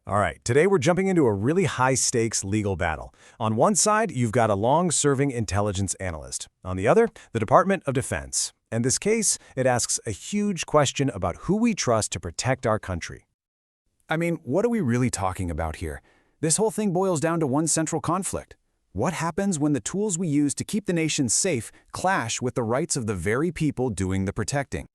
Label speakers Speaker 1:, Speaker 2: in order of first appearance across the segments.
Speaker 1: All right, today we're jumping into a really high-stakes legal battle. On one side, you've got a long-serving intelligence analyst. On the other, the Department of Defense. And this case, it asks a huge question about who we trust to protect our country.
Speaker 2: I mean, what are we really talking about here? This whole thing boils down to one central conflict. What happens when the tools we use to keep the nation safe clash with the rights of the very people doing the protecting?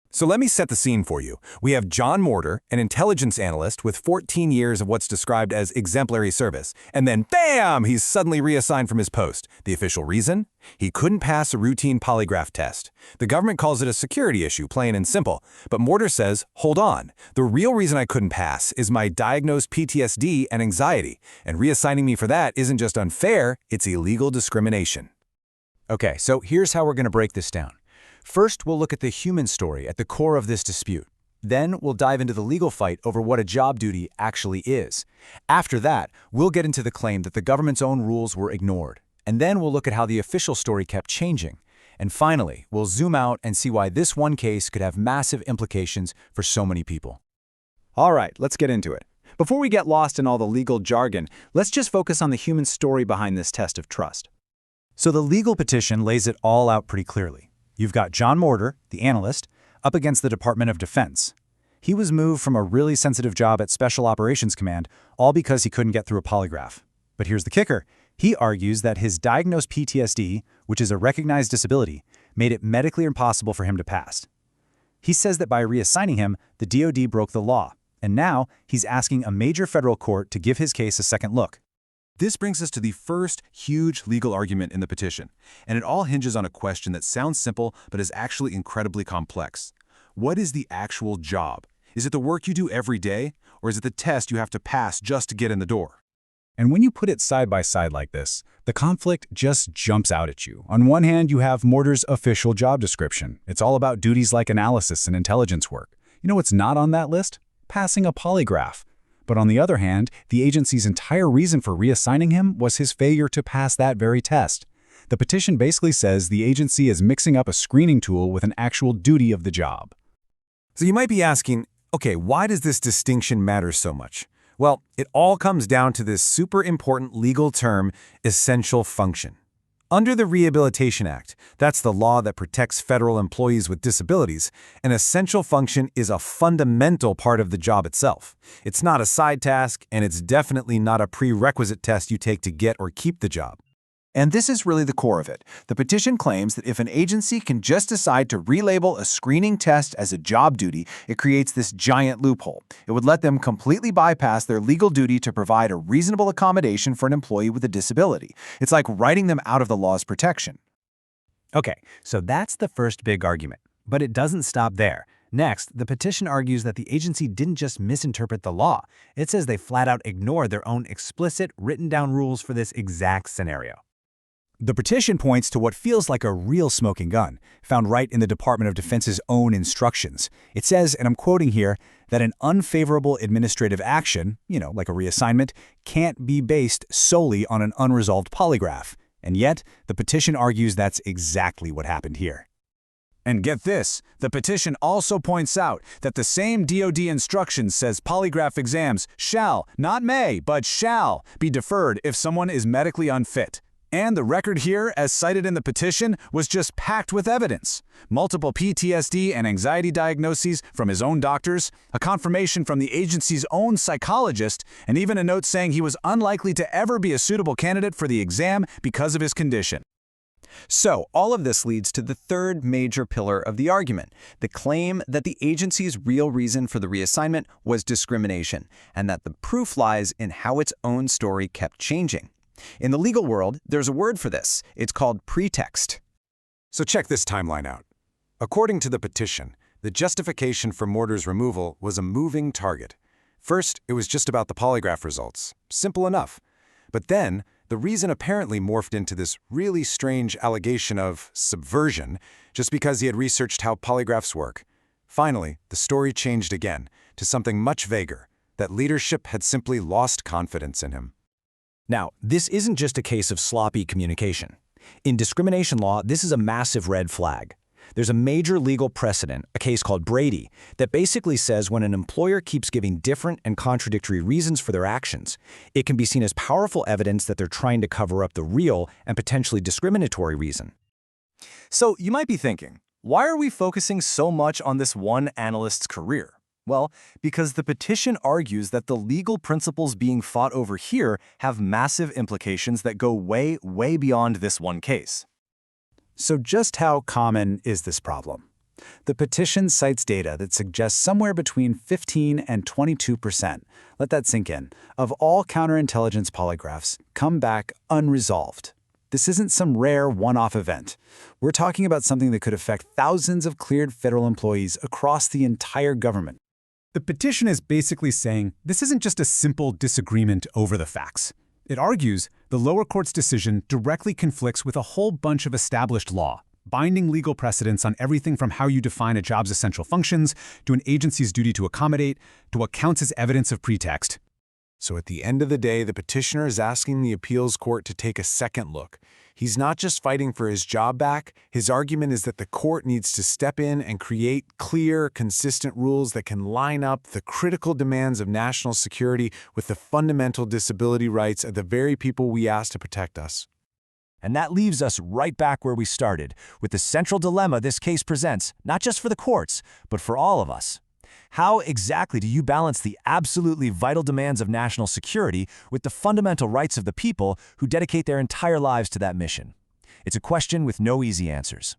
Speaker 1: So let me set the scene for you. We have John Morter, an intelligence analyst with 14 years of what's described as exemplary service. And then, bam, he's suddenly reassigned from his post. The official reason? He couldn't pass a routine polygraph test. The government calls it a security issue, plain and simple. But Morter says, hold on. The real reason I couldn't pass is my diagnosed PTSD and anxiety. And reassigning me for that isn't just unfair, it's illegal discrimination.
Speaker 2: Okay, so here's how we're going to break this down. First, we'll look at the human story at the core of this dispute. Then, we'll dive into the legal fight over what a job duty actually is. After that, we'll get into the claim that the government's own rules were ignored. And then we'll look at how the official story kept changing. And finally, we'll zoom out and see why this one case could have massive implications for so many people.
Speaker 3: All right, let's get into it. Before we get lost in all the legal jargon, let's just focus on the human story behind this test of trust.
Speaker 4: So the legal petition lays it all out pretty clearly. You've got John Morter, the analyst, up against the Department of Defense. He was moved from a really sensitive job at Special Operations Command, all because he couldn't get through a polygraph. But here's the kicker. He argues that his diagnosed PTSD, which is a recognized disability, made it medically impossible for him to pass. He says that by reassigning him, the DoD broke the law, and now he's asking a major federal court to give his case a second look.
Speaker 5: This brings us to the first huge legal argument in the petition, and it all hinges on a question that sounds simple but is actually incredibly complex. What is the actual job? Is it the work you do every day, or is it the test you have to pass just to get in the door?
Speaker 2: And when you put it side by side like this, the conflict just jumps out at you. On one hand, you have Morter's official job description. It's all about duties like analysis and intelligence work. You know what's not on that list? Passing a polygraph. But on the other hand, the agency's entire reason for reassigning him was his failure to pass that very test. The petition basically says the agency is mixing up a screening tool with an actual duty of the job.
Speaker 1: So you might be asking, okay, why does this distinction matter so much? Well, it all comes down to this super important legal term, essential function. Under the Rehabilitation Act, that's the law that protects federal employees with disabilities, an essential function is a fundamental part of the job itself. It's not a side task, and it's definitely not a prerequisite test you take to get or keep the job.
Speaker 3: And this is really the core of it. The petition claims that if an agency can just decide to relabel a screening test as a job duty, it creates this giant loophole. It would let them completely bypass their legal duty to provide a reasonable accommodation for an employee with a disability. It's like writing them out of the law's protection.
Speaker 4: Okay, so that's the first big argument. But it doesn't stop there. Next, the petition argues that the agency didn't just misinterpret the law. It says they flat out ignored their own explicit, written-down rules for this exact scenario.
Speaker 2: The petition points to what feels like a real smoking gun, found right in the Department of Defense's own instructions. It says, and I'm quoting here, that an unfavorable administrative action, like a reassignment, can't be based solely on an unresolved polygraph. And yet, the petition argues that's exactly what happened here. And get this, the petition also points out that the same DoD instruction says polygraph exams shall, not may, but shall, be deferred if someone is medically unfit. And the record here, as cited in the petition, was just packed with evidence. Multiple PTSD and anxiety diagnoses from his own doctors, a confirmation from the agency's own psychologist, and even a note saying he was unlikely to ever be a suitable candidate for the exam because of his condition.
Speaker 3: So, all of this leads to the third major pillar of the argument, the claim that the agency's real reason for the reassignment was discrimination, and that the proof lies in how its own story kept changing. In the legal world, there's a word for this. It's called pretext.
Speaker 1: So check this timeline out. According to the petition, the justification for Morter's removal was a moving target. First, it was just about the polygraph results. Simple enough. But then, the reason apparently morphed into this really strange allegation of subversion just because he had researched how polygraphs work. Finally, the story changed again to something much vaguer, that leadership had simply lost confidence in him.
Speaker 4: Now, this isn't just a case of sloppy communication. In discrimination law, this is a massive red flag. There's a major legal precedent, a case called Brady, that basically says when an employer keeps giving different and contradictory reasons for their actions, it can be seen as powerful evidence that they're trying to cover up the real and potentially discriminatory reason.
Speaker 2: So you might be thinking, why are we focusing so much on this one analyst's career? Well, because the petition argues that the legal principles being fought over here have massive implications that go way, way beyond this one case.
Speaker 4: So just how common is this problem? The petition cites data that suggests somewhere between 15 and 22%, let that sink in, of all counterintelligence polygraphs come back unresolved. This isn't some rare one-off event. We're talking about something that could affect thousands of cleared federal employees across the entire government.
Speaker 1: The petition is basically saying this isn't just a simple disagreement over the facts. It argues the lower court's decision directly conflicts with a whole bunch of established law, binding legal precedents on everything from how you define a job's essential functions, to an agency's duty to accommodate, to what counts as evidence of pretext.
Speaker 3: So at the end of the day, the petitioner is asking the appeals court to take a second look. He's not just fighting for his job back. His argument is that the court needs to step in and create clear, consistent rules that can line up the critical demands of national security with the fundamental disability rights of the very people we asked to protect us.
Speaker 4: And that leaves us right back where we started, with the central dilemma this case presents, not just for the courts, but for all of us. How exactly do you balance the absolutely vital demands of national security with the fundamental rights of the people who dedicate their entire lives to that mission? It's a question with no easy answers.